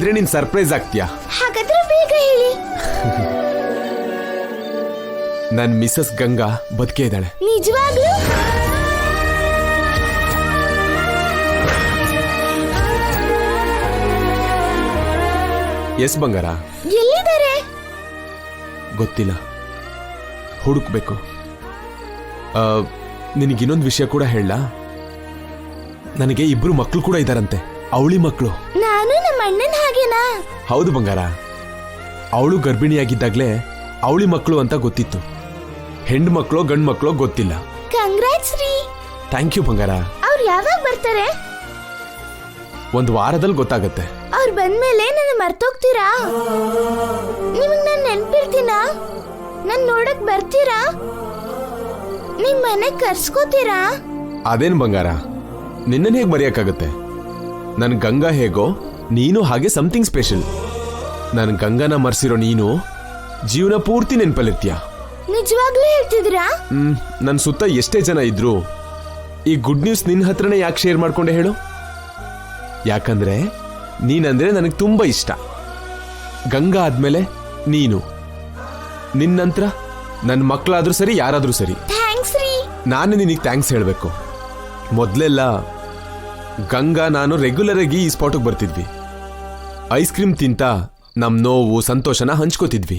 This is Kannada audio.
ಹೇಳಿದ್ರೆ ನೀನ್ ಸರ್ಪ್ರೈಸ್ ಆಗ್ತೀಯಾ? ಹಾಗಾದ್ರೆ ಬೇಗ ಹೇಳಿ. ನನ್ ಮಿಸಸ್ ಗಂಗಾ ಬದುಕೇ ಇದ್ದಾಳೆ. ನಿಜವಾಗ್ಲೂ? ಎಸ್ ಬಂಗಾರ. ಎಲ್ಲಿದ್ದಾರೆ? ಗೊತ್ತಿಲ್ಲ, ಹುಡುಕ್ಬೇಕು. ನಿನಗಿನ್ನೊಂದು ವಿಷಯ ಕೂಡ ಹೇಳ. ನನಗೆ 2 ಮಕ್ಕಳು ಕೂಡ ಇದ್ದಾರಂತೆ, ಅವಳಿ ಮಕ್ಕಳು. ನಾನು ನಮ್ಮ ಅಣ್ಣನ ಹಾಗೇನಾ? ಹೌದು ಬಂಗಾರ. ಅವಳು ಗರ್ಭಿಣಿಯಾಗಿದ್ದಾಗ್ಲೇ ಅವಳಿ ಮಕ್ಕಳು ಅಂತ ಗೊತ್ತಿತ್ತು. ಹೆಣ್ಣು ಮಕ್ಕಳು ಗಂಡು ಮಕ್ಕಳು ಗೊತ್ತಿಲ್ಲ. ಕಂಗ್ರಾಟ್ಸ್ ರೀ. ಥ್ಯಾಂಕ್ ಯು ಬಂಗಾರ. ಅವ್ರು ಯಾವಾಗ ಬರ್ತಾರೆ? 1 ವಾರದಲ್ಲಿ ಗೊತ್ತಾಗತ್ತೆ. ಅವ್ರು ಬಂದ್ಮೇಲೆ ನನ್ನ ಮರ್ತೋಗ್ತೀರಾ? ನಿಮಗ್ ನಾನು ನೆನ್ಪಿರ್ತೀನಾ? ನನ್ ನೋಡಕ್ ಬರ್ತೀರಾ? ನಿಮ್ ಮನೆಗ್ ಕರ್ಸ್ಕೋತೀರಾ? ಅದೇನ್ ಬಂಗಾರ, ನಿನ್ನನ್ ಹೇಗ್ ಮರೆಯಕ್ಕಾಗತ್ತೆ? ನನ್ ಗಂಗಾ ಹೇಗೋ ನೀನು ಹಾಗೆ ಸಮಥಿಂಗ್ ಸ್ಪೆಷಲ್. ನನ್ ಗಂಗಾನ ಮರ್ಸಿರೋ ನೀನು ಜೀವನ ಪೂರ್ತಿ ನೆನ್ಪಲ್ಲಿರ್ತೀಯ. ನಿಜವಾಗ್ಲೂ ಹೇಳ್ತಿದ್ದೀರಾ? ನನ್ ಸುತ್ತ ಎಷ್ಟೇ ಜನ ಇದ್ರು ಈ ಗುಡ್ ನ್ಯೂಸ್ ನಿನ್ನ ಹತ್ರನೇ ಯಾಕೆ ಶೇರ್ ಮಾಡ್ಕೊಂಡೆ ಹೇಳು? ಯಾಕಂದ್ರೆ ನೀನಂದ್ರೆ ನನಗೆ ತುಂಬಾ ಇಷ್ಟ. ಗಂಗಾ ಆದ್ಮೇಲೆ ನೀನು, ನಿನ್ನಂತ್ರ ನನ್ನ ಮಕ್ಕಳಾದ್ರೂ ಸರಿ, ಯಾರಾದ್ರೂ ಸರಿ. ಥ್ಯಾಂಕ್ಸ್ ರೀ. ನಾನು ನಿನಗೆ ಥ್ಯಾಂಕ್ಸ್ ಹೇಳಬೇಕು. ಮೊದಲೆಲ್ಲ ಗಂಗಾ ನಾನು ರೆಗ್ಯುಲರ್ ಆಗಿ ಈ ಸ್ಪಾಟಿಗೆ ಬರ್ತಿದ್ವಿ. ಐಸ್ ಕ್ರೀಮ್ ತಿಂತ ನಮ್ ನೋವು ಸಂತೋಷನ ಹಂಚ್ಕೋತಿದ್ವಿ.